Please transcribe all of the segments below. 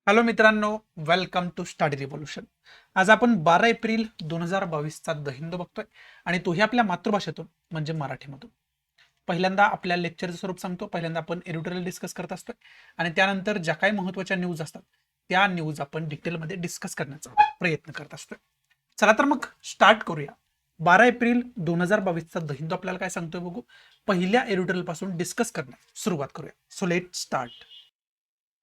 Hello मित्रांनो, welcome to study revolution. आज आपण 12 एप्रिल 2022चा द हिंदू बघतोय आणि तोही आपल्या मातृभाषेतून म्हणजे मराठीमधून. पहिल्यांदा आपल्या लेक्चरचं स्वरूप सांगतो. पहिल्यांदा आपण एडिटोरियल डिस्कस करत असतोय आणि त्यानंतर ज्या काही महत्त्वाच्या न्यूज असतात त्या न्यूज आपण डिटेलमध्ये डिस्कस करण्याचा प्रयत्न करत असतोय. चला तर मग स्टार्ट करूया. 12 एप्रिल 2022चा द हिंदू आपल्याला काय सांगतोय बघू. पहिल्या एडिटोरियल पासून डिस्कस करण्यास सुरुवात करूया. So let start.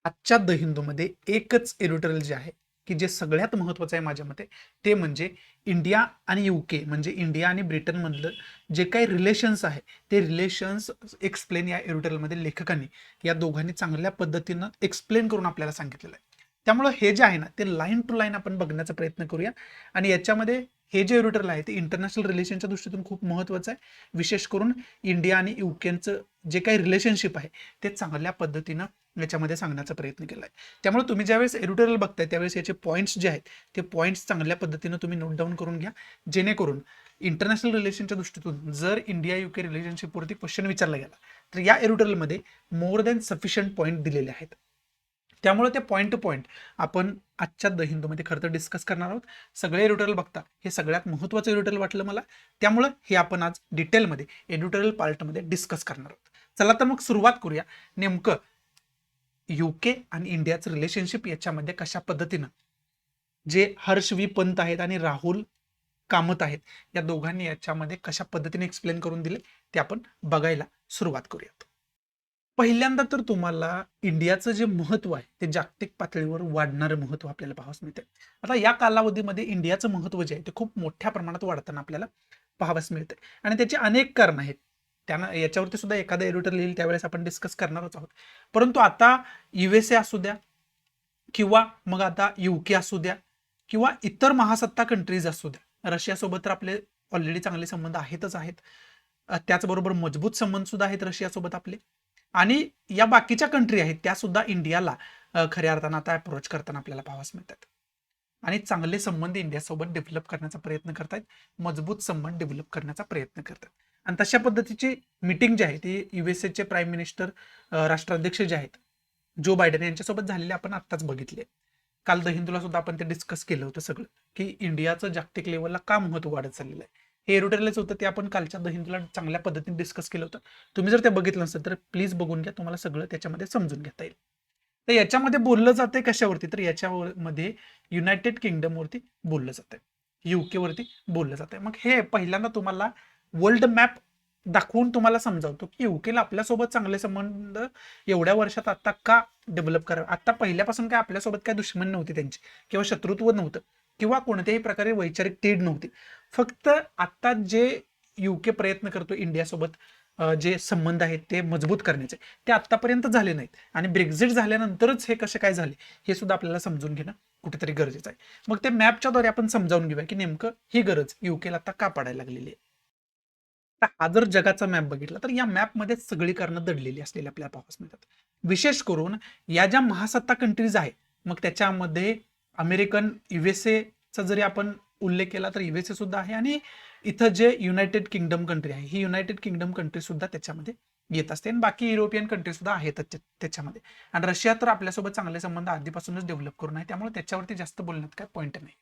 आजच्या द हिंदूमध्ये एकच एडिटोरियल जे आहे की जे सगळ्यात महत्त्वाचं आहे माझ्या मते, ते म्हणजे इंडिया आणि युके म्हणजे इंडिया आणि ब्रिटनमधलं जे काही रिलेशन्स आहे ते रिलेशन्स एक्सप्लेन या एडिटोरियलमध्ये लेखकांनी या दोघांनी चांगल्या पद्धतीनं एक्सप्लेन करून आपल्याला सांगितलेलं आहे. त्यामुळं हे जे आहे ना ते लाईन टू लाईन आपण बघण्याचा प्रयत्न करूया आणि याच्यामध्ये हे जे एडिटोरियल आहे ते इंटरनॅशनल रिलेशनच्या दृष्टीतून खूप महत्त्वाचं आहे. विशेष करून इंडिया आणि युकेचं जे काही रिलेशनशिप आहे ते चांगल्या पद्धतीनं याच्यामध्ये सांगण्याचा प्रयत्न केला आहे. त्यामुळे तुम्ही ज्यावेळेस एडिटोरियल बघताय त्यावेळेस याचे पॉईंट्स जे आहेत ते पॉईंट्स चांगल्या पद्धतीनं तुम्ही नोट डाऊन करून घ्या, जेणेकरून इंटरनॅशनल रिलेशनच्या दृष्टीतून जर इंडिया युके रिलेशनशिपवरती क्वेश्चन विचारला गेला तर या एडिटोरियलमध्ये मोर दॅन सफिशियंट पॉईंट दिलेले आहेत. त्यामुळे ते पॉईंट टू पॉईंट आपण आजच्या द हिंदूमध्ये खरं तर डिस्कस करणार आहोत. सगळे एडिटोरियल बघता हे सगळ्यात महत्त्वाचं एडिटोरियल वाटलं मला, त्यामुळं हे आपण आज डिटेलमध्ये एडिटोरियल पार्टमध्ये डिस्कस करणार आहोत. चला तर मग सुरुवात करूया. नेमकं युके आणि इंडियाचं रिलेशनशिप याच्यामध्ये कशा पद्धतीनं जे हर्ष व्ही पंत आहेत आणि राहुल कामत आहेत या दोघांनी याच्यामध्ये कशा पद्धतीने एक्सप्लेन करून दिले ते आपण बघायला सुरुवात करूयात. पहिल्यांदा तर तुम्हाला इंडियाचं जे महत्व आहे ते जागतिक पातळीवर वाढणारं महत्व आपल्याला पाहावयास मिळते. आता या कालावधीमध्ये इंडियाचं महत्व जे आहे ते खूप मोठ्या प्रमाणात वाढताना आपल्याला पाहावयास मिळते आणि त्याची अनेक कारणं आहेत. त्यांना याच्यावरती सुद्धा एखादा एडिटर येईल त्यावेळेस आपण डिस्कस करणारच आहोत. परंतु आता युएसए असू द्या किंवा मग आता युके असू द्या किंवा इतर महासत्ता कंट्रीज असू द्या, रशियासोबत तर आपले ऑलरेडी चांगले संबंध आहेतच आहेत. त्याचबरोबर मजबूत संबंध सुद्धा आहेत रशियासोबत आपले आणि या बाकीच्या कंट्री आहेत त्या सुद्धा इंडियाला खऱ्या अर्थानं आता अप्रोच करताना आपल्याला पाहावयास मिळतात आणि चांगले संबंध इंडियासोबत डेव्हलप करण्याचा प्रयत्न करतायत, मजबूत संबंध डेव्हलप करण्याचा प्रयत्न करतात. आणि तशा पद्धतीची मीटिंग जी आहे ती युएसएचे प्राईम मिनिस्टर राष्ट्राध्यक्ष जे आहेत जो बायडन यांच्यासोबत झालेले आपण आत्ताच बघितले. काल द हिंदूला सुद्धा आपण ते डिस्कस केलं होतं सगळं की इंडियाचं जागतिक लेवलला का महत्व वाढत चाललेलं आहे. हे एडिटोरियलच होतं ते आपण कालच्या द हिंदूला चांगल्या पद्धतीने डिस्कस केलं होतं. तुम्ही जर ते बघितलं नसेल तर प्लीज बघून घ्या, तुम्हाला सगळं त्याच्यामध्ये समजून घेता येईल. तर याच्यामध्ये बोललं जाते कशावरती, तर याच्यामध्ये युनायटेड किंगडमवरती बोललं जातंय, युके वरती बोललं जातंय. मग हे पहिल्यांदा तुम्हाला वर्ल्ड मॅप दाखवून तुम्हाला समजावतो की युकेला आपल्यासोबत चांगले संबंध एवढ्या वर्षात आता का डेव्हलप करावे. आता पहिल्यापासून काय आपल्यासोबत काय दुश्मन नव्हती त्यांची किंवा शत्रुत्व नव्हतं किंवा कोणत्याही प्रकारे वैचारिक तेढ नव्हती. फक्त आता जे युके प्रयत्न करतो इंडियासोबत जे संबंध आहेत ते मजबूत करण्याचे ते आतापर्यंत झाले नाहीत आणि ब्रेक्झिट झाल्यानंतरच हे कसे काय झाले हे सुद्धा आपल्याला समजून घेणं कुठेतरी गरजेचं आहे. मग ते मॅपच्या द्वारे आपण समजावून घेऊया की नेमकं ही गरज युकेला आता का पडायला लागलेली आहे. हा जर जगाचा मॅप बघितला तर या मॅपमध्ये सगळी कारणं दडलेली असलेली आपल्याला पाहावयास मिळतात. विशेष करून या ज्या महासत्ता कंट्रीज आहेत मग त्याच्यामध्ये अमेरिकन युएसएचा जरी आपण उल्लेख केला तर युएसए सुद्धा आहे आणि इथं जे युनायटेड किंगडम कंट्री आहे ही युनायटेड किंगडम कंट्री सुद्धा त्याच्यामध्ये येत असते आणि बाकी युरोपियन कंट्री सुद्धा आहेतच त्याच्यामध्ये. आणि रशिया तर आपल्यासोबत चांगले संबंध आधीपासूनच डेव्हलप करून आहे, त्यामुळे त्याच्यावरती जास्त बोलण्यात काय पॉईंट नाही.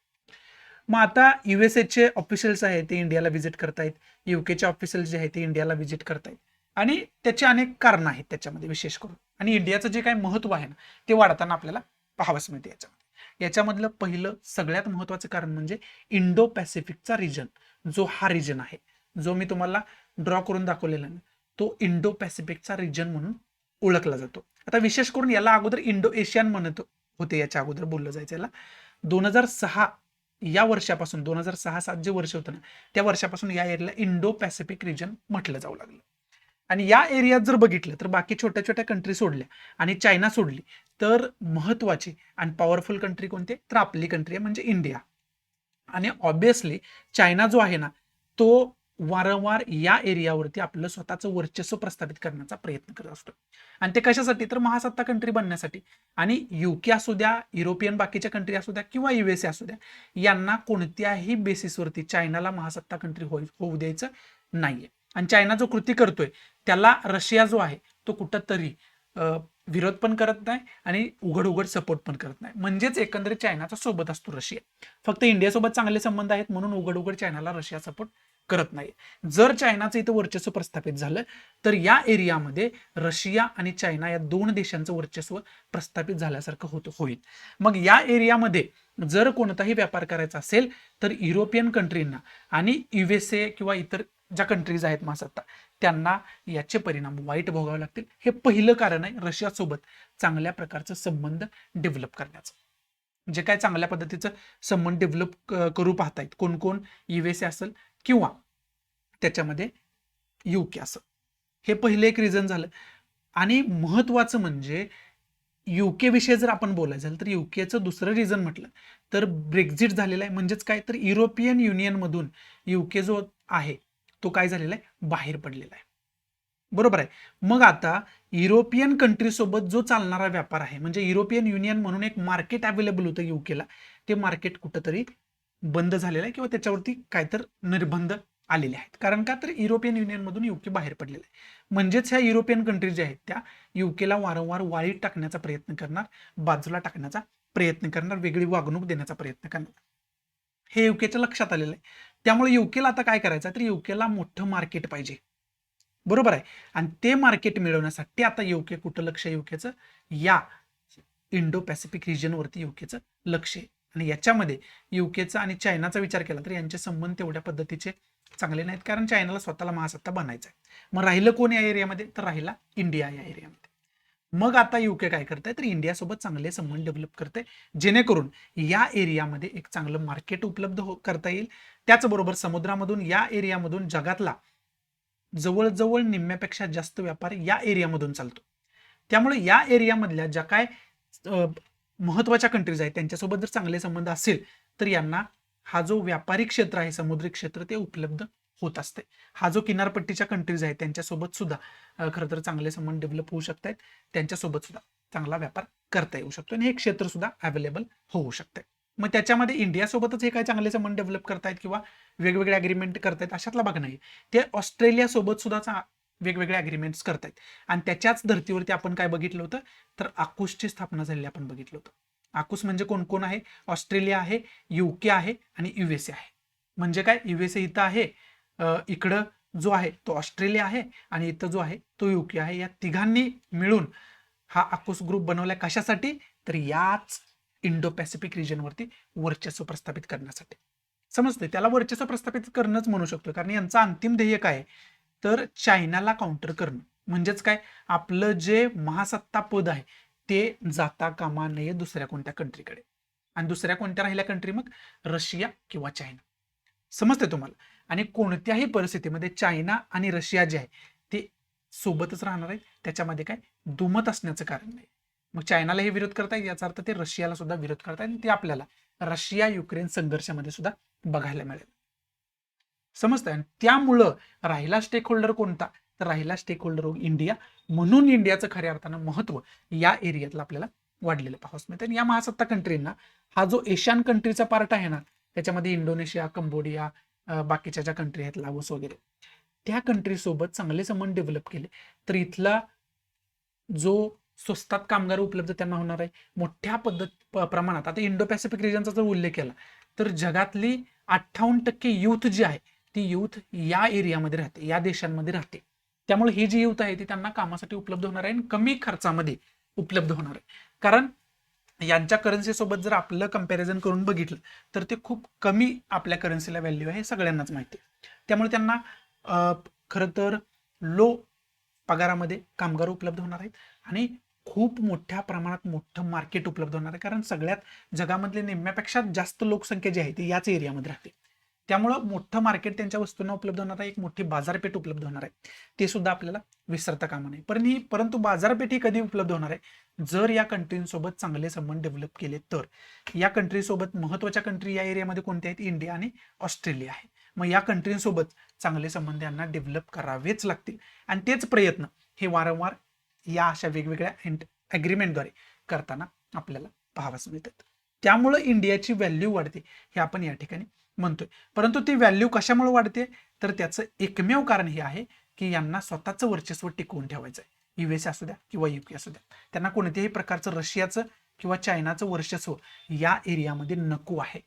मग आता युएसएचे ऑफिशियल्स आहेत ते इंडियाला व्हिजिट करतायत, युकेचे ऑफिशियल्स जे आहेत ते इंडियाला व्हिजिट करतायत आणि त्याची अनेक कारणं आहेत त्याच्यामध्ये विशेष करून. आणि इंडियाचं जे काही महत्व आहे ना ते वाढताना आपल्याला पाहावयास मिळते याच्यामध्ये. याच्यामधलं पहिलं सगळ्यात महत्वाचं कारण म्हणजे इंडो पॅसिफिकचा रिजन, जो हा रिजन आहे जो मी तुम्हाला ड्रॉ करून दाखवलेला आहे तो इंडो पॅसिफिकचा रिजन म्हणून ओळखला जातो. आता विशेष करून याला अगोदर इंडो एशियन म्हणत होते, याच्या अगोदर बोललं जायचं याला. 2006 या वर्षापासून 2006-07 जे वर्ष होतं ना त्या वर्षापासून या एरियाला इंडो पॅसिफिक रिजन म्हटलं जाऊ लागलं. आणि या एरियात जर बघितलं तर बाकी छोट्या छोट्या कंट्री सोडल्या आणि चायना सोडली तर महत्वाची आणि पॉवरफुल कंट्री कोणती, तर आपली कंट्री आहे म्हणजे इंडिया. आणि ऑब्विसली चायना जो आहे ना तो वारंवार या एरियावरती आपलं स्वतःचं वर्चस्व प्रस्थापित करण्याचा प्रयत्न करत असतो. आणि ते कशासाठी, तर महासत्ता कंट्री बनण्यासाठी. आणि युके असू द्या, युरोपियन बाकीच्या कंट्री असू द्या किंवा युएसए असू द्या, यांना कोणत्याही बेसिसवरती चायनाला महासत्ता कंट्री होऊ द्यायचं नाहीये. आणि चायना जो कृती करतोय त्याला रशिया जो आहे तो कुठंतरी विरोध पण करत नाही आणि उघड उघड सपोर्ट पण करत नाही. म्हणजेच एकंदरीत चायनाचा सोबत असतो रशिया. फक्त इंडियासोबत चांगले संबंध आहेत म्हणून उघड उघड चायनाला रशिया सपोर्ट करत नाही. जर चायनाचं इथं वर्चस्व प्रस्थापित झालं तर या एरियामध्ये रशिया आणि चायना या दोन देशांचं वर्चस्व प्रस्थापित झाल्यासारखं होईल. मग या एरियामध्ये जर कोणताही व्यापार करायचा असेल तर युरोपियन कंट्रींना आणि USA किंवा इतर ज्या कंट्रीज आहेत महासत्ता त्यांना याचे परिणाम वाईट भोगावे लागतील. हे पहिलं कारण आहे रशियासोबत चांगल्या प्रकारचं संबंध डेव्हलप करण्याचं. जे काय चांगल्या पद्धतीचं संबंध डेव्हलप करू पाहतायत कोण कोण, USA असेल किंवा त्याच्यामध्ये UK असेल. हे पहिलं एक रिझन झालं. आणि महत्वाचं म्हणजे UK विषयी जर आपण बोलायचं झालं तर UKचं दुसरं रिझन म्हटलं तर ब्रेक्झिट झालेलं आहे. म्हणजेच काय तर युरोपियन युनियनमधून UK जो आहे तो काय झालेला आहे, बाहेर पडलेला आहे. बरोबर आहे. मग आता युरोपियन कंट्री सोबत जो चालणारा व्यापार आहे म्हणजे युरोपियन युनियन म्हणून एक मार्केट अवेलेबल होतं UKला, ते मार्केट कुठंतरी बंद झालेलं आहे किंवा त्याच्यावरती काहीतर निर्बंध आलेले आहेत. कारण का तर युरोपियन युनियनमधून UK बाहेर पडलेलं आहे. म्हणजेच ह्या युरोपियन कंट्रीज ज्या आहेत त्या UKला वारंवार वाळीत टाकण्याचा प्रयत्न करणार, बाजूला टाकण्याचा प्रयत्न करणार, वेगळी वागणूक देण्याचा प्रयत्न करणार. हे UKच्या लक्षात आलेलं आहे. त्यामुळे UKला आता काय करायचं तर UKला मोठं मार्केट पाहिजे. बरोबर आहे. आणि ते मार्केट मिळवण्यासाठी आता UK कुठं लक्ष आहे UKचं, या इंडो पॅसिफिक रिजनवरती UKचं लक्ष आहे. आणि याच्यामध्ये UKचा आणि चायनाचा विचार केला तर यांचे संबंध तेवढ्या पद्धतीचे चांगले नाहीत कारण चायनाला स्वतःला महासत्ता बनायचा आहे. मग राहिलं कोण या एरियामध्ये तर राहिला इंडिया या एरियामध्ये. मग आता UK काय करताय तर इंडियासोबत चांगले संबंध डेव्हलप करते जेणेकरून या एरियामध्ये एक चांगलं मार्केट उपलब्ध करता येईल. त्याचबरोबर समुद्रामधून या एरियामधून जगातला जवळजवळ निम्म्यापेक्षा जास्त व्यापार या एरियामधून चालतो. त्यामुळे या एरियामधल्या ज्या काय महत्वाच्या कंट्रीज आहेत त्यांच्यासोबत जर चांगले संबंध असेल तर यांना हा जो व्यापारी क्षेत्र आहे समुद्री क्षेत्र ते उपलब्ध होत असते. हा जो किनारपट्टीच्या कंट्रीज आहेत त्यांच्यासोबत सुद्धा खरं तर चांगले संबंध डेव्हलप होऊ शकतात, त्यांच्यासोबत सुद्धा चांगला व्यापार करता येऊ शकतो आणि हे क्षेत्र सुद्धा अवेलेबल होऊ शकते. मग त्याच्यामध्ये इंडियासोबतच हे काय चांगले संबंध डेव्हलप करतायत किंवा वेगवेगळे अग्रीमेंट करतायत अशातला भाग नाही. ते ऑस्ट्रेलियासोबत सुद्धा वेगवेगळे अग्रीमेंट्स करतायत आणि त्याच्याच धर्तीवरती आपण काय बघितलं होतं तर आकुसची स्थापना झालेली आपण बघितलं होतं. आकुस म्हणजे कोण कोण आहे, ऑस्ट्रेलिया आहे, UK आहे आणि USA आहे. म्हणजे काय USA इथं आहे, इकडं जो आहे तो ऑस्ट्रेलिया आहे आणि इथं जो आहे तो UK आहे. या तिघांनी मिळून हा आकुस ग्रुप बनवलाय कशासाठी तर याच इंडो पॅसिफिक रिजनवरती वर्चस्व प्रस्थापित करण्यासाठी. समजते त्याला वर्चस्व प्रस्थापित करणंच म्हणू शकतो कारण यांचा अंतिम ध्येय काय आहे तर चायनाला काउंटर करणं. म्हणजेच काय आपलं जे महासत्ता पद आहे ते जाता कामा नये दुसऱ्या कोणत्या कंट्रीकडे. आणि दुसऱ्या कोणत्या राहिल्या कंट्री मग रशिया किंवा चायना. समजते तुम्हाला. आणि कोणत्याही परिस्थितीमध्ये चायना आणि रशिया जे आहे ते सोबतच राहणार आहेत. त्याच्यामध्ये काय दुमत असण्याचं कारण नाही. मग चायनाला हे विरोध करतायत याचा अर्थ ते रशियाला सुद्धा विरोध करतायत आणि ते आपल्याला रशिया युक्रेन संघर्षामध्ये सुद्धा बघायला मिळेल. समजतंय. आणि त्यामुळं राहिला स्टेक होल्डर कोणता तर राहिला स्टेक होल्डर इंडिया. म्हणून इंडियाचं खऱ्या अर्थानं महत्व या एरियातलं आपल्याला वाढलेलं पाहावं मिळतं. आणि या महासत्ता कंट्रींना हा जो एशियन कंट्रीचा पार्ट आहे ना त्याच्यामध्ये इंडोनेशिया, कंबोडिया, बाकीच्या ज्या कंट्री आहेत लाओस वगैरे त्या कंट्री सोबत चांगले संबंध डेव्हलप केले तर इथला जो स्वस्तात कामगार उपलब्ध त्यांना होणार आहे मोठ्या प्रमाणात. आता इंडो पॅसिफिक रिजनचा जर उल्लेख केला तर जगातली 58% युथ जी आहे ती युथ या एरियामध्ये राहते, या देशांमध्ये राहते. त्यामुळे ही जी युथ आहे ती त्यांना कामासाठी उपलब्ध होणार आहे आणि कमी खर्चामध्ये उपलब्ध होणार आहे. कारण यांच्या करन्सी सोबत जर आपलं कंपॅरिझन करून बघितलं तर ते खूप कमी आपल्या करन्सीला व्हॅल्यू आहे हे सगळ्यांनाच माहिती आहे. त्यामुळे त्यांना खरं तर लो पगारामध्ये कामगार उपलब्ध होणार आहेत आणि खूप मोठ्या प्रमाणात मोठं मार्केट उपलब्ध होणार आहे. कारण सगळ्यात जगामधले निम्म्यापेक्षा जास्त लोकसंख्या जी आहे ती याच एरियामध्ये राहते. त्यामुळं मोठं मार्केट त्यांच्या वस्तूंना उपलब्ध होणार आहे, एक मोठी बाजारपेठ उपलब्ध होणार आहे. ते सुद्धा आपल्याला विसरता कामा नये. परंतु बाजारपेठ ही कधी उपलब्ध होणार आहे जर या कंट्रींसोबत चांगले संबंध डेव्हलप केले तर. या कंट्रीसोबत महत्वाच्या कंट्री या एरियामध्ये कोणत्या आहेत, इंडिया आणि ऑस्ट्रेलिया आहे. मग या कंट्रींसोबत चांगले संबंध यांना डेव्हलप करावेच लागतील आणि तेच प्रयत्न हे वारंवार या अशा वेगवेगळ्या अग्रीमेंटद्वारे करताना आपल्याला पाहावयास मिळतात. त्यामुळं इंडियाची व्हॅल्यू वाढते हे आपण या ठिकाणी म्हणतोय. परंतु ती व्हॅल्यू कशामुळे वाढते तर त्याचं एकमेव कारण हे आहे की यांना स्वतःचं वर्चस्व टिकवून ठेवायचं आहे. USA असू द्या किंवा UK असू द्या, त्यांना कोणत्याही प्रकारचं रशियाचं किंवा चायनाचं वर्चस्व या एरियामध्ये नको आहे.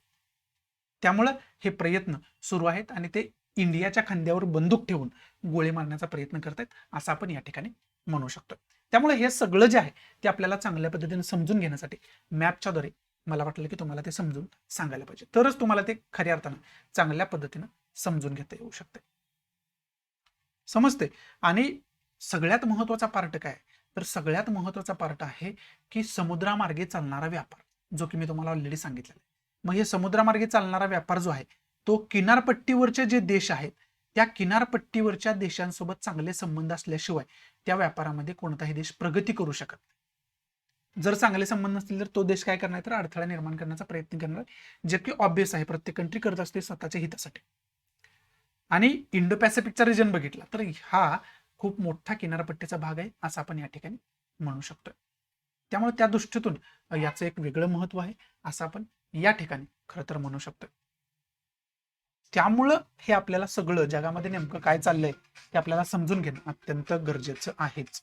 त्यामुळं हे प्रयत्न सुरू आहेत आणि ते इंडियाच्या खांद्यावर बंदूक ठेवून गोळी मारण्याचा प्रयत्न करतात असं आपण या ठिकाणी म्हणू शकतो. त्यामुळे हे सगळं जे आहे ते आपल्याला चांगल्या पद्धतीने समजून घेण्यासाठी मॅपच्या द्वारे मला वाटलं की तुम्हाला ते समजून सांगायला पाहिजे, तरच तुम्हाला ते खऱ्या अर्थानं चांगल्या पद्धतीनं समजून घेता येऊ शकते, समजते. आणि सगळ्यात महत्वाचा पार्ट काय, तर सगळ्यात महत्वाचा पार्ट आहे की समुद्रामार्गे चालणारा व्यापार, जो की मी तुम्हाला ऑलरेडी सांगितलेला आहे. मग हे समुद्रामार्गे चालणारा व्यापार जो आहे तो किनारपट्टीवरचे जे देश आहेत त्या किनारपट्टीवरच्या देशांसोबत चांगले संबंध असल्याशिवाय त्या व्यापारामध्ये कोणताही देश प्रगती करू शकत नाही. जर चांगले संबंध नसतील तर तो देश काय करणार, तर अडथळा निर्माण करण्याचा प्रयत्न करणार, जे की ऑब्वियस आहे, प्रत्येक कंट्री करत असते स्वतःच्या हितासाठी. आणि इंडो पॅसिफिकचा रिजन बघितला तर हा खूप मोठा किनारपट्टीचा भाग आहे असं आपण या ठिकाणी म्हणू शकतो. त्यामुळे त्या दृष्टीतून याचं एक वेगळं महत्व आहे असं आपण या ठिकाणी खरं तर म्हणू शकतो. त्यामुळं हे आपल्याला सगळं जगामध्ये नेमकं काय चाललंय ते आपल्याला समजून घेणं अत्यंत गरजेचं आहेच.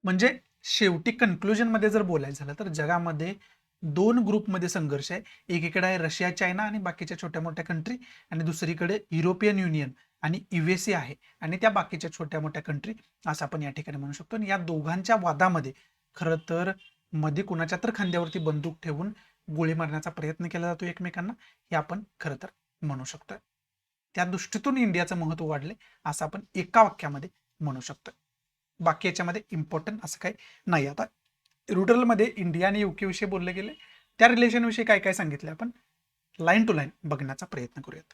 म्हणजे शेवटी कन्क्लुजन मध्ये जर बोलायचं झालं तर जगामध्ये दोन ग्रुपमध्ये संघर्ष आहे. एकीकडे आहे रशिया चायना आणि बाकीच्या छोट्या मोठ्या कंट्री, आणि दुसरीकडे युरोपियन युनियन आणि USA आहे आणि त्या बाकीच्या छोट्या मोठ्या कंट्री असं आपण या ठिकाणी म्हणू शकतो. आणि या दोघांच्या वादामध्ये खरं तर मध्ये कुणाच्या तर खांद्यावरती बंदूक ठेवून गोळी मारण्याचा प्रयत्न केला जातो एकमेकांना, हे आपण खरं तर म्हणू शकतोय. त्या दृष्टीतून इंडियाचं महत्व वाढले असं आपण एका वाक्यामध्ये म्हणू शकतोय. बाकी याच्यामध्ये इम्पॉर्टंट असं काही नाही. आता रुटलमध्ये इंडिया आणि UK विषयी बोलले गेले, त्या रिलेशन विषयी काय काय सांगितले आपण लाईन टू लाईन बघण्याचा प्रयत्न करूयात.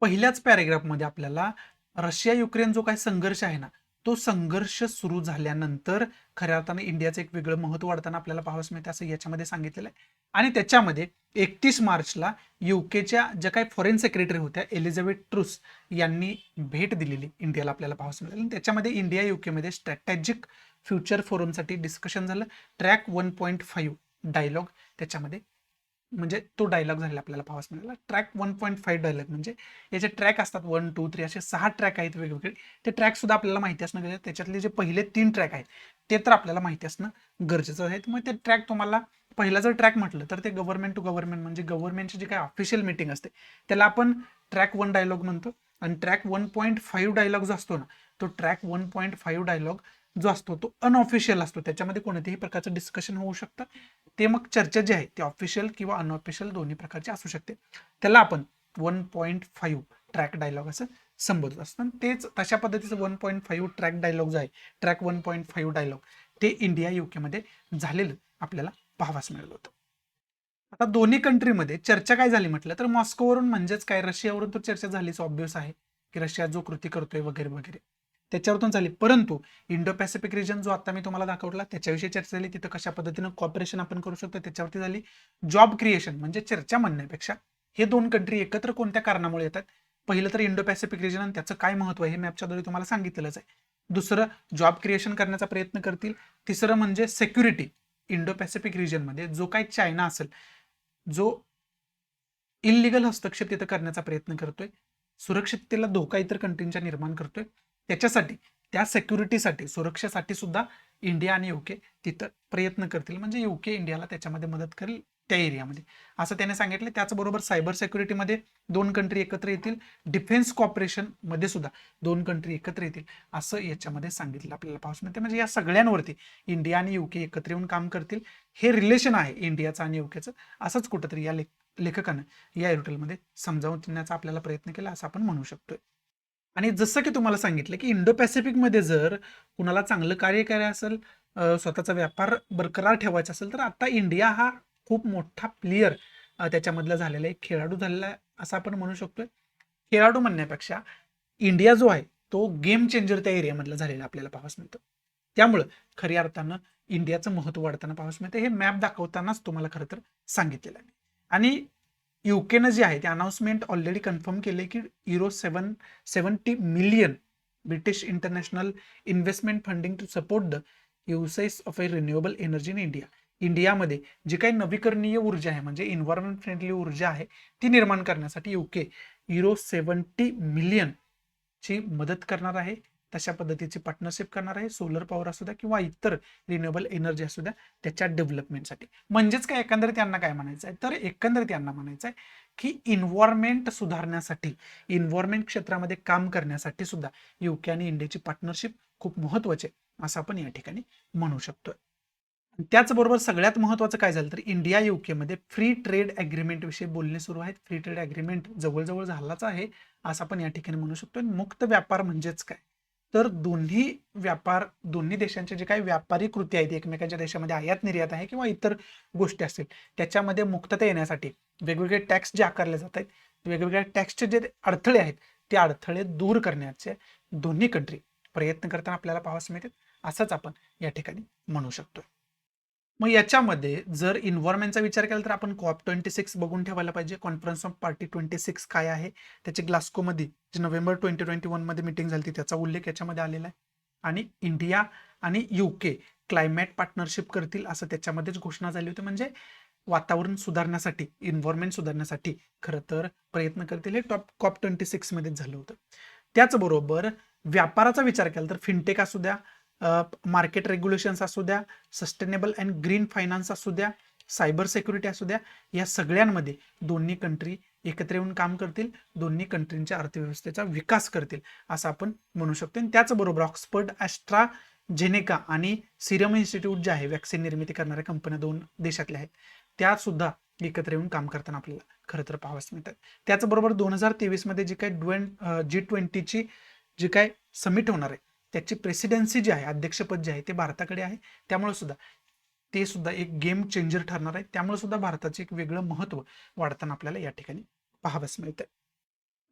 पहिल्याच पॅरेग्राफमध्ये आपल्याला रशिया युक्रेन जो काही संघर्ष आहे ना, तो संघर्ष सुरू झाल्यानंतर खऱ्या अर्थाने इंडियाचं एक वेगळं महत्व वाढताना आपल्याला पाहावंच मिळते असं याच्यामध्ये सांगितलेलं आहे. आणि त्याच्यामध्ये 31 मार्चला UKच्या ज्या काही फॉरेन सेक्रेटरी होत्या एलिझाबेथ ट्रूस यांनी भेट दिलेली इंडियाला आपल्याला पाहावंच मिळेल. आणि त्याच्यामध्ये इंडिया UK मध्ये स्ट्रॅटेजिक फ्युचर फोरमसाठी डिस्कशन झालं. ट्रॅक 1.5 डायलॉग त्याच्यामध्ये म्हणजे तो डायलॉग झालेला आपल्याला पाहावंच मिळाला. ट्रॅक 1.5 डायलॉग म्हणजे याचे ट्रॅक असतात 1, 2, 3 असे 6 ट्रॅक आहेत वेगवेगळे. ते ट्रॅक सुद्धा आपल्याला माहिती असणं गरजेचं. त्याच्यातले जे पहिले 3 ट्रॅक आहेत ते तर आपल्याला माहिती असणं गरजेचं आहे. मग ते ट्रॅक तुम्हाला पहिला जर ट्रॅक म्हटलं तर ते गव्हर्नमेंट टू गव्हर्नमेंट म्हणजे गव्हर्नमेंटची जी काही ऑफिशियल मीटिंग असते त्याला आपण ट्रॅक 1 डायलॉग म्हणतो. आणि ट्रॅक 1.5 डायलॉग जो असतो ना, तो ट्रॅक 1.5 डायलॉग जो असतो तो अनऑफिशियल असतो. त्याच्यामध्ये कोणत्याही प्रकारचं डिस्कशन होऊ शकतं. ते मग चर्चा जी आहे ती ऑफिशियल किंवा अनऑफिशियल दोन्ही प्रकारची असू शकते. त्याला आपण 1.5 ट्रॅक डायलॉग असं संबोधत असतो. तेच तशा पद्धतीचं 1.5 ट्रॅक डायलॉग जो आहे, ट्रॅक 1.5 डायलॉग ते इंडिया UK मध्ये झालेलं आपल्याला पाहावयास मिळालं होतं. आता दोन्ही कंट्रीमध्ये चर्चा काय झाली म्हटलं तर मॉस्कोवरून म्हणजेच काय रशियावरून तर चर्चा झालीच, ऑब्वियस आहे की रशिया जो कृती करतोय वगैरे वगैरे त्याच्यावरून झाली. परंतु इंडो पॅसिफिक रिजन जो आता मी तुम्हाला दाखवला त्याच्याविषयी चर्चा झाली. तिथं कशा पद्धतीनं कॉपरेशन आपण करू शकतो त्याच्यावरती झाली. जॉब क्रिएशन म्हणजे चर्चा म्हणण्यापेक्षा हे दोन कंट्री एकत्र कोणत्या कारणामुळे येतात, पहिलं तर इंडो पॅसिफिक रिजन आणि त्याचं काय महत्व आहे हे मॅपच्याद्वारे तुम्हाला सांगितलेलंच आहे. दुसरं जॉब क्रिएशन करण्याचा प्रयत्न करतील. तिसरं म्हणजे सिक्युरिटी. इंडो पॅसिफिक रिजनमध्ये जो काही चायना असेल जो इलिगल हस्तक्षेप तिथं करण्याचा प्रयत्न करतोय, सुरक्षिततेला धोका इतर कंट्रींच्या निर्माण करतोय, त्याच्यासाठी त्या सिक्युरिटीसाठी सुरक्षेसाठी सुद्धा इंडिया आणि UK तिथं प्रयत्न करतील. म्हणजे UK इंडियाला त्याच्यामध्ये मदत करेल त्या एरियामध्ये असं त्याने सांगितलं. त्याचबरोबर सायबर सिक्युरिटीमध्ये दोन कंट्री एकत्र येतील. डिफेन्स कॉपरेशन मध्ये सुद्धा दोन कंट्री एकत्र येतील असं याच्यामध्ये सांगितलं आपल्याला पाहावयास मिळते. म्हणजे या सगळ्यांवरती इंडिया आणि UK एकत्र येऊन काम करतील. हे रिलेशन आहे इंडियाचं आणि UKचं असंच कुठंतरी या लेखकानं या एडिटोरियलमध्ये समजावून देण्याचा आपल्याला प्रयत्न केला असं आपण म्हणू शकतोय. आणि जसं की तुम्हाला सांगितलं की इंडो पॅसिफिकमध्ये जर कुणाला चांगलं कार्य करायचं असेल, स्वतःचा व्यापार बरकरार ठेवायचा असेल तर आता इंडिया हा खूप मोठा प्लेयर त्याच्यामधला झालेला आहे, खेळाडू झालेला आहे असं आपण म्हणू शकतोय. खेळाडू म्हणण्यापेक्षा इंडिया जो आहे तो गेम चेंजर त्या एरियामधला झालेला आपल्याला पाहावयास मिळतं. त्यामुळं खऱ्या अर्थानं इंडियाचं महत्व वाढताना पाहावयास मिळतं. हे मॅप दाखवतानाच तुम्हाला खरं तर सांगितलेलं आहे. आणि UKनं जे आहे ते अनाउन्समेंट ऑलरेडी कन्फर्म केले की €770 million British international investment funding to support the uses of a renewable energy in India. इंडियामध्ये जी काही नवीकरणीय ऊर्जा आहे म्हणजे एन्व्हायरमेंट फ्रेंडली ऊर्जा आहे ती निर्माण करण्यासाठी UK €70 मिलियन ची मदत करणार आहे तशा पद्धतीची पार्टनरशिप करणार आहे, सोलर पॉवर असू द्या किंवा इतर रिन्युएबल एनर्जी असू द्या त्याच्या डेव्हलपमेंटसाठी. म्हणजेच काय एकंदरीत यांना काय म्हणायचं आहे, तर एकंदरीत यांना म्हणायचं आहे की इन्व्हायरमेंट सुधारण्यासाठी, इन्व्हायरमेंट क्षेत्रामध्ये काम करण्यासाठी सुद्धा युके आणि इंडियाची पार्टनरशिप खूप महत्वाची आहे असं आपण या ठिकाणी म्हणू शकतोय. त्याचबरोबर सगळ्यात महत्त्वाचं काय झालं तर इंडिया युके मध्ये फ्री ट्रेड ॲग्रीमेंट विषयी बोलणे सुरू आहेत. फ्री ट्रेड ॲग्रीमेंट जवळजवळ झालाच आहे असं आपण या ठिकाणी म्हणू शकतो. मुक्त व्यापार म्हणजेच काय, तर दोन्ही देशांचे जे काही व्यापारी कृती आहेत एकमेकांच्या देशामध्ये आयात निर्यात आहे किंवा इतर गोष्टी असतील त्याच्यामध्ये मुक्तता येण्यासाठी वेगवेगळे टॅक्स जे आकारले जात आहेत, वेगवेगळ्या टॅक्सचे जे अडथळे आहेत ते अडथळे दूर करण्याचे दोन्ही कंट्री प्रयत्न करताना आपल्याला पाहावयास मिळतात असंच आपण या ठिकाणी म्हणू शकतो. मग याच्यामध्ये जर इन्व्हायरमेंटचा विचार केला तर आपण COP26 बघून ठेवायला पाहिजे. कॉन्फरन्स ऑफ पार्टी 26 काय आहे, त्याची ग्लास्कोमध्ये जी नोव्हेंबर 2021 मध्ये मीटिंग झाली त्याचा उल्लेख याच्यामध्ये आलेला आहे. आणि इंडिया आणि युके क्लायमेट पार्टनरशिप करतील असं त्याच्यामध्येच घोषणा झाली होती. म्हणजे वातावरण सुधारण्यासाठी, इन्व्हायरमेंट सुधारण्यासाठी खरं तर प्रयत्न करतील, हे COP26 मध्येच झालं होतं. त्याचबरोबर व्यापाराचा विचार केला तर फिनटेक असू द्या, मार्केट रेग्युलेशन्स असू द्या, सस्टेनेबल अँड ग्रीन फायनान्स असू द्या, सायबर सिक्युरिटी असू द्या, या सगळ्यांमध्ये दोन्ही कंट्री एकत्र येऊन काम करतील, दोन्ही कंट्रींच्या अर्थव्यवस्थेचा विकास करतील असं आपण म्हणू शकतो. आणि त्याचबरोबर ऑक्सफर्ड ॲस्ट्राझेनेका आणि सिरम इन्स्टिट्यूट जे आहे वॅक्सिन निर्मिती करणाऱ्या कंपन्या दोन देशातल्या आहेत त्या सुद्धा एकत्र येऊन काम करताना आपल्याला खरं तर पाहावयास मिळतात. त्याचबरोबर 2023 मध्ये जी काही G20ची जी काय समिट होणार आहे त्याची प्रेसिडेन्सी जी आहे, अध्यक्षपद जे आहे ते भारताकडे आहे. त्यामुळे सुद्धा ते सुद्धा एक गेम चेंजर ठरणार आहे. त्यामुळे सुद्धा भारताचे एक वेगळं महत्त्व वाढताना आपल्याला या ठिकाणी पाहावयास मिळतंय.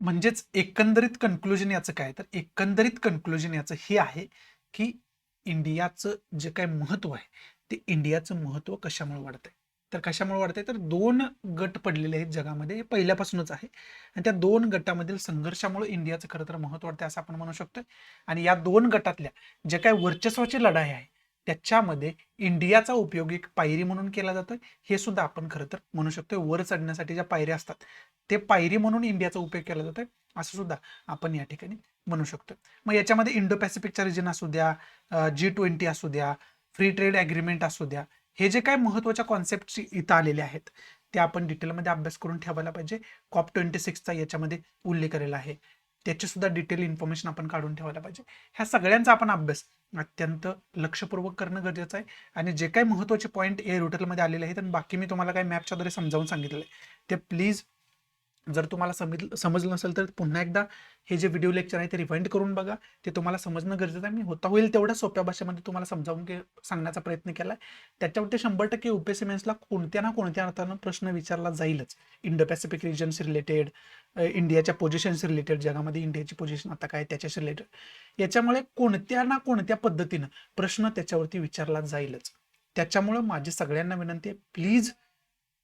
म्हणजेच एकंदरीत कन्क्लुजन याचं काय, तर एकंदरीत कन्क्लुजन याचं हे आहे की इंडियाचं जे काही महत्त्व आहे ते इंडियाचं महत्त्व कशामुळे वाढतंय, तर कशामुळे वाढतंय तर दोन गट पडलेले आहेत जगामध्ये, हे पहिल्यापासूनच आहे. आणि त्या दोन गटामधील संघर्षामुळे इंडियाचं खरं तर महत्त्व वाढतंय असं आपण म्हणू शकतोय. आणि या दोन गटातल्या जे काही वर्चस्वाची लढाई आहे त्याच्यामध्ये इंडियाचा उपयोग एक पायरी म्हणून केला जातोय, हे सुद्धा आपण खरं तर म्हणू शकतोय. वर चढण्यासाठी ज्या पायऱ्या असतात ते पायरी म्हणून इंडियाचा उपयोग केला जातोय असं सुद्धा आपण या ठिकाणी म्हणू शकतो. मग याच्यामध्ये इंडो पॅसिफिकचा रिजन असू द्या, G20 असू द्या, फ्री ट्रेड ॲग्रीमेंट असू द्या, हे जे काही महत्त्वाच्या कॉन्सेप्ट इथं आलेले आहेत ते आपण डिटेलमध्ये अभ्यास करून ठेवायला पाहिजे. COP26चा याच्यामध्ये उल्लेख केलेला आहे, त्याची सुद्धा डिटेल इन्फॉर्मेशन आपण काढून ठेवायला पाहिजे. ह्या सगळ्यांचा आपण अभ्यास अत्यंत लक्षपूर्वक करणं गरजेचं आहे. आणि जे काही महत्त्वाचे पॉईंट ए रुटलमध्ये आलेले आहेत आणि बाकी मी तुम्हाला काही मॅपच्या द्वारे समजावून सांगितलेलं आहे ते प्लीज जर तुम्हाला समजलं नसेल तर पुन्हा एकदा हे जे व्हिडिओ लेक्चर आहे ते रिवाइंड करून बघा. ते तुम्हाला समजणं गरजेचं आहे. मी होता होईल तेवढ्या सोप्या भाषेमध्ये तुम्हाला समजावून सांगण्याचा प्रयत्न केला आहे. त्याच्यावरती 100% UPSC मेन्सला कोणत्या ना कोणत्या अर्थानं प्रश्न विचारला जाईलच. इंडो पॅसिफिक रिजन्स रिलेटेड, इंडियाच्या पोझिशन्स रिलेटेड, जगामध्ये इंडियाची पोझिशन आता काय त्याच्याशी रिलेटेड, याच्यामुळे कोणत्या ना कोणत्या पद्धतीनं प्रश्न त्याच्यावरती विचारला जाईलच. त्याच्यामुळं माझी सगळ्यांना विनंती आहे, प्लीज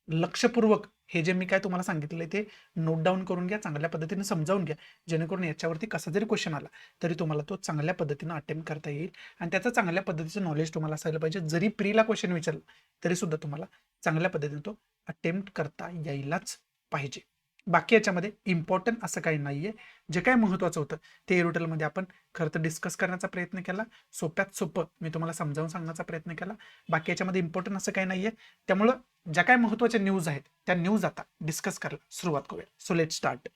लक्षपूर्वक हे जे मी काय तुम्हाला सांगितलंय ते नोट डाऊन करून घ्या, चांगल्या पद्धतीने समजावून घ्या, जेणेकरून याच्यावरती कसा जरी क्वेश्चन आला तरी तुम्हाला तो चांगल्या पद्धतीने अटेम्प्ट करता येईल आणि त्याचं चांगल्या पद्धतीचं नॉलेज तुम्हाला असायला पाहिजे. जरी प्रीला क्वेश्चन विचारला तरी सुद्धा तुम्हाला चांगल्या पद्धतीने तो अटेम्प्ट करता यायलाच पाहिजे. बाकी याच्यामध्ये इम्पॉर्टंट असं काही नाहीये. जे काही महत्त्वाचं होतं ते रुटलमध्ये आपण खरं तर डिस्कस करण्याचा प्रयत्न केला, सोप्यात सोपं मी तुम्हाला समजावून सांगण्याचा प्रयत्न केला. बाकी याच्यामध्ये इम्पॉर्टंट असं काही नाहीये. त्यामुळं ज्या काही महत्त्वाच्या न्यूज आहेत त्या न्यूज आता डिस्कस करायला सुरुवात करूया. So let start.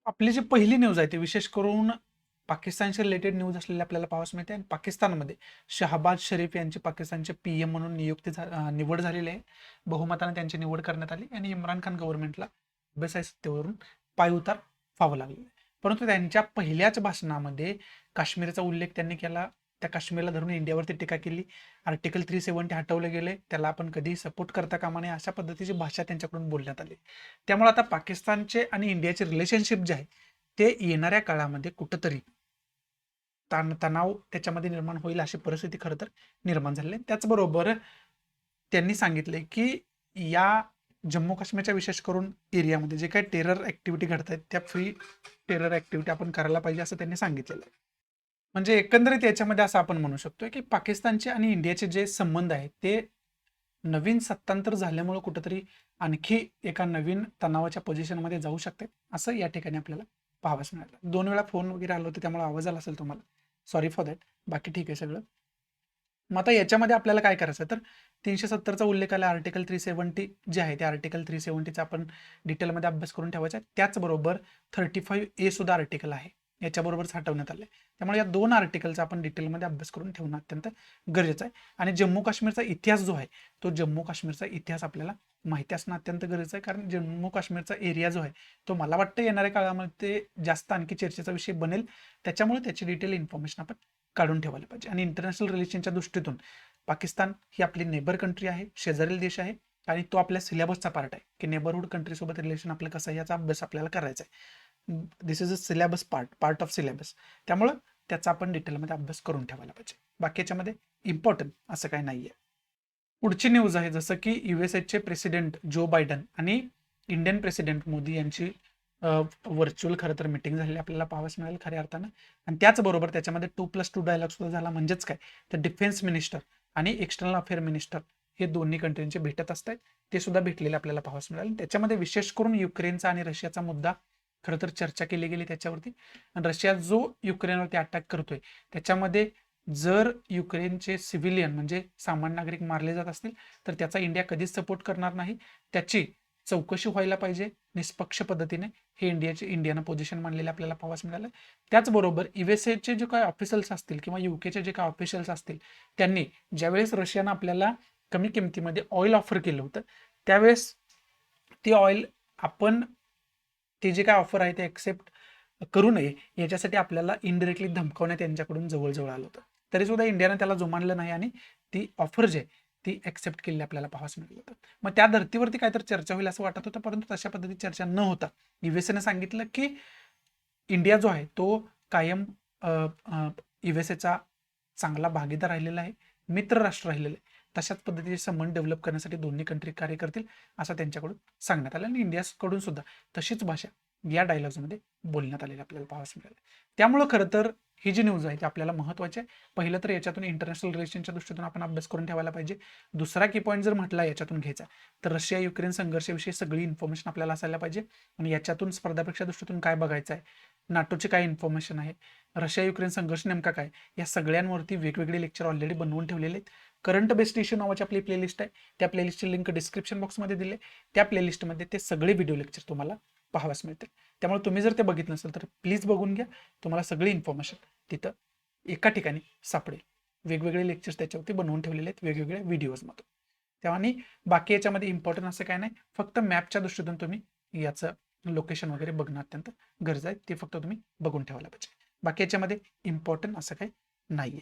आपली जी पहिली न्यूज आहे ती विशेष करून पाकिस्तानशी रिलेटेड न्यूज असलेली आपल्याला पाहावयास मिळते. आणि पाकिस्तानमध्ये शहबाज शरीफ यांची पाकिस्तानचे PM म्हणून निवड झालेली आहे. बहुमताने त्यांची निवड करण्यात आली आणि इम्रान खान गव्हर्नमेंटला बेसाय सत्तेवरून पायउतार व्हावं लागले. परंतु त्यांच्या पहिल्याच भाषणामध्ये काश्मीरचा उल्लेख त्यांनी केला. त्या काश्मीरला धरून इंडियावरती टीका केली. आर्टिकल 370 हटवले गेले, त्याला आपण कधी सपोर्ट करता कामा नये अशा पद्धतीची भाषा त्यांच्याकडून बोलण्यात आली. त्यामुळे आता पाकिस्तानचे आणि इंडियाचे रिलेशनशिप जे आहे ते येणाऱ्या काळामध्ये कुठंतरी तणाव त्याच्यामध्ये निर्माण होईल अशी परिस्थिती खरं तर निर्माण झालेली आहे. त्याचबरोबर त्यांनी सांगितले की या जम्मू काश्मीरच्या विशेष करून एरियामध्ये जे काही टेरर ऍक्टिव्हिटी घडत आहेत त्या फ्री टेरर ऍक्टिव्हिटी आपण करायला पाहिजे असं त्यांनी सांगितलेलं आहे. म्हणजे एकंदरीत याच्यामध्ये असं आपण म्हणू शकतो की पाकिस्तानचे आणि इंडियाचे जे संबंध आहेत ते नवीन सत्तांतर झाल्यामुळे कुठंतरी आणखी एका नवीन तणावाच्या पोझिशनमध्ये जाऊ शकते असं या ठिकाणी आपल्याला पाहावयास मिळालं. 2 वेळा फोन वगैरे आलं होतं त्यामुळे आवाज आला असेल तुम्हाला, सॉरी फॉर दॅट. बाकी ठीक आहे सगळं. मग आता याच्यामध्ये आपल्याला काय करायचं तर 370चा उल्लेख आला, आर्टिकल 370 जे आहे ते आर्टिकल 370चा आपण डिटेलमध्ये अभ्यास करून ठेवायचा आहे. त्याचबरोबर 35A सुद्धा आर्टिकल आहे, याच्याबरोबर साठवण्यात आलं आहे. त्यामुळे या 2 आर्टिकलचा आपण डिटेलमध्ये अभ्यास करून ठेवणं अत्यंत गरजेचं आहे. आणि जम्मू काश्मीरचा इतिहास जो आहे तो जम्मू काश्मीरचा इतिहास आपल्याला माहिती असणं अत्यंत गरजेचं आहे, कारण जम्मू काश्मीरचा एरिया जो आहे तो मला वाटतं येणाऱ्या काळामध्ये जास्त आणखी चर्चेचा विषय बनेल. त्याच्यामुळे त्याची डिटेल इन्फॉर्मेशन आपण काढून ठेवायला पाहिजे. आणि इंटरनॅशनल रिलेशनच्या दृष्टीतून पाकिस्तान ही आपली नेबर कंट्री आहे, शेजारील देश आहे, आणि तो आपल्या सिलेबसचा पार्ट आहे की नेबरहुड कंट्रीसोबत रिलेशन आपलं कसं आहे याचा अभ्यास आपल्याला करायचा आहे. This is a syllabus part of syllabus. त्यामुळं त्याचा आपण डिटेलमध्ये अभ्यास करून ठेवायला पाहिजे. बाकी याच्यामध्ये इम्पॉर्टंट असं काही नाही आहे. पुढची न्यूज आहे जसं की USA प्रेसिडेंट जो बायडन आणि इंडियन प्रेसिडेंट मोदी यांची व्हर्च्युअल खरं तर मीटिंग झालेली आपल्याला पाहावयास मिळेल खऱ्या अर्थानं. आणि त्याचबरोबर त्याच्यामध्ये 2+2 डायलॉग सुद्धा झाला. म्हणजेच काय तर डिफेन्स मिनिस्टर आणि एक्सटर्नल अफेअर मिनिस्टर हे दोन्ही कंट्रींचे भेटत असतात, ते सुद्धा भेटलेले आपल्याला पाहावयास मिळाले. त्याच्यामध्ये विशेष करून युक्रेनचा आणि रशियाचा मुद्दा खरं तर चर्चा केली गेली त्याच्यावरती. आणि रशिया जो युक्रेनवरती अटॅक करतोय त्याच्यामध्ये जर युक्रेनचे सिव्हिलियन म्हणजे सामान्य नागरिक मारले जात असतील तर त्याचा इंडिया कधीच सपोर्ट करणार नाही. त्याची चौकशी व्हायला पाहिजे निष्पक्ष पद्धतीने, हे इंडियानं पोझिशन मांडलेले आपल्याला पाहावयास मिळालं. त्याचबरोबर USA जे काही ऑफिशियल्स असतील किंवा UKचे जे काही ऑफिशियल्स असतील त्यांनी ज्यावेळेस रशियानं आपल्याला कमी किमतीमध्ये ऑइल ऑफर केलं होतं त्यावेळेस ते ऑइल आपण ते जे काय ऑफर आहे ते ऍक्सेप्ट करू नये याच्यासाठी आपल्याला इनडिरेक्टली धमकावण्यात यांच्याकडून जवळ आलं होतं. तरी सुद्धा इंडियानं त्याला जुमानलं नाही आणि ती ऑफर जी आहे ती ऍक्सेप्ट केलेली आपल्याला पाहावयास मिळालं होतं. मग त्या धर्तीवरती काहीतरी चर्चा होईल असं वाटत होतं, परंतु तशा पद्धतीची चर्चा न होता USAनं सांगितलं की इंडिया जो आहे तो कायम USAचा चांगला भागीदार राहिलेला आहे, मित्र राष्ट्र राहिलेलं आहे. तशाच पद्धतीचे संबंध डेव्हलप करण्यासाठी दोन्ही कंट्री कार्य करतील असं त्यांच्याकडून सांगण्यात आलं. आणि इंडियाकडून सुद्धा तशीच भाषा या डायलॉग्समध्ये बोलण्यात आलेली आपल्याला पाहावयास मिळालं. त्यामुळं खरं तर ही जी न्यूज आहे ती आपल्याला महत्त्वाची आहे. पहिलं तर याच्यातून इंटरनॅशनल रिलेशनच्या दृष्टीतून आपण अभ्यास करून ठेवायला पाहिजे. दुसरा की पॉईंट जर म्हटला याच्यातून घ्यायचा तर रशिया युक्रेन संघर्षाविषयी सगळी इन्फॉर्मेशन आपल्याला असायला पाहिजे. आणि याच्यातून स्पर्धा परीक्षा दृष्टीतून काय बघायचं आहे, नाटोची काय इन्फॉर्मेशन आहे, रशिया युक्रेन संघर्ष नेमका काय, या सगळ्यांवरती वेगवेगळे लेक्चर ऑलरेडी बनवून ठेवलेले आहेत. करंट बेस्ड इश्यू नावाची आपली प्लेलिस्ट आहे, त्या प्लेलिस्टची लिंक डिस्क्रिप्शन बॉक्समध्ये दिली आहे. त्या प्लेलिस्टमध्ये ते सगळे व्हिडिओ लेक्चर तुम्हाला पाहावयास मिळतील. त्यामुळे तुम्ही जर ते बघितलं नसेल तर प्लीज बघून घ्या. तुम्हाला सगळी इन्फॉर्मेशन तिथं एका ठिकाणी सापडेल. वेगवेगळे लेक्चर्स त्याच्यावरती बनवून ठेवलेले आहेत वेगवेगळ्या व्हिडिओजमधून. तेव्हा बाकी याच्यामध्ये इम्पॉर्टंट असं काय नाही, फक्त मॅपच्या दृष्टीतून तुम्ही याचं लोकेशन वगैरे बघणं अत्यंत गरज आहे, ते फक्त तुम्ही बघून ठेवायला पाहिजे. बाकी याच्यामध्ये इम्पॉर्टंट असं काही नाहीये.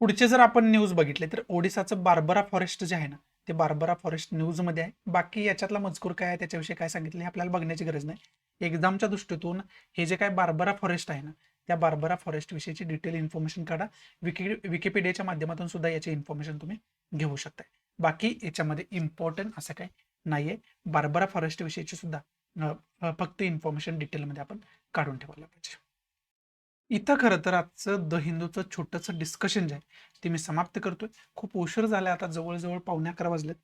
पुढचे जर आपण न्यूज बघितले तर ओडिसाचं बार्बरा फॉरेस्ट जे आहे ना ते बार्बरा फॉरेस्ट न्यूजमध्ये आहे. बाकी याच्यातला मजकूर काय आहे त्याच्याविषयी काय सांगितलं हे आपल्याला बघण्याची गरज नाही. एक्झामच्या दृष्टीतून हे जे काय बार्बरा फॉरेस्ट आहे ना त्या बार्बरा फॉरेस्ट विषयीची डिटेल इन्फॉर्मेशन काढा. विकिपीडियाच्या माध्यमातून सुद्धा याची इन्फॉर्मेशन तुम्ही घेऊ शकता. बाकी याच्यामध्ये इम्पॉर्टंट असं काही नाहीये. बार्बरा फॉरेस्ट विषयीची सुद्धा फक्त इन्फॉर्मेशन डिटेलमध्ये आपण काढून ठेवायला पाहिजे. इथं खरं तर आजचं द हिंदूचं छोटंसं डिस्कशन जे आहे ते मी समाप्त करतोय. खूप उशीर झाला, आता जवळजवळ 11:15 वाजलेत.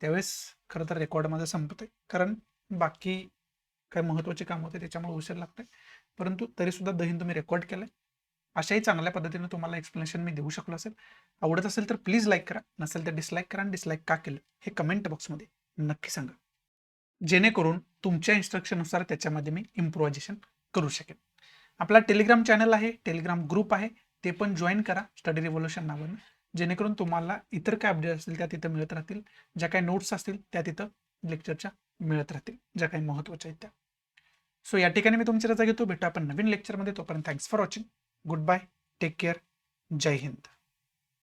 त्यावेळेस खरं तर रेकॉर्ड माझं संपतंय, कारण बाकी काय महत्त्वाचे काम होते त्याच्यामुळे उशीर लागतोय. परंतु तरीसुद्धा द हिंदू मी रेकॉर्ड केलंय. अशाही चांगल्या पद्धतीने तुम्हाला एक्सप्लेनेशन मी देऊ शकलो असेल. आवडत असेल तर प्लीज लाईक करा, नसेल तर डिसलाईक करा. आणि डिसलाईक का केलं हे कमेंट बॉक्समध्ये नक्की सांगा, जेणेकरून तुमच्या इन्स्ट्रक्शननुसार त्याच्यामध्ये मी इम्प्रोव्हायझेशन करू शकेन. आपला टेलिग्राम चॅनल आहे, टेलिग्राम ग्रुप आहे, ते पण जॉईन करा स्टडी रिव्होल्यूशन नावानं, जेणेकरून तुम्हाला इतर काय अपडेट असतील त्या तिथं मिळत राहतील. ज्या काही नोट्स असतील त्या तिथं लेक्चरच्या मिळत राहतील, ज्या काही महत्त्वाच्या आहेत त्या. सो या ठिकाणी मी तुमची रजा घेतो. भेटू आपण नवीन लेक्चरमध्ये. तोपर्यंत thanks for watching. Good bye, take care, जय हिंद.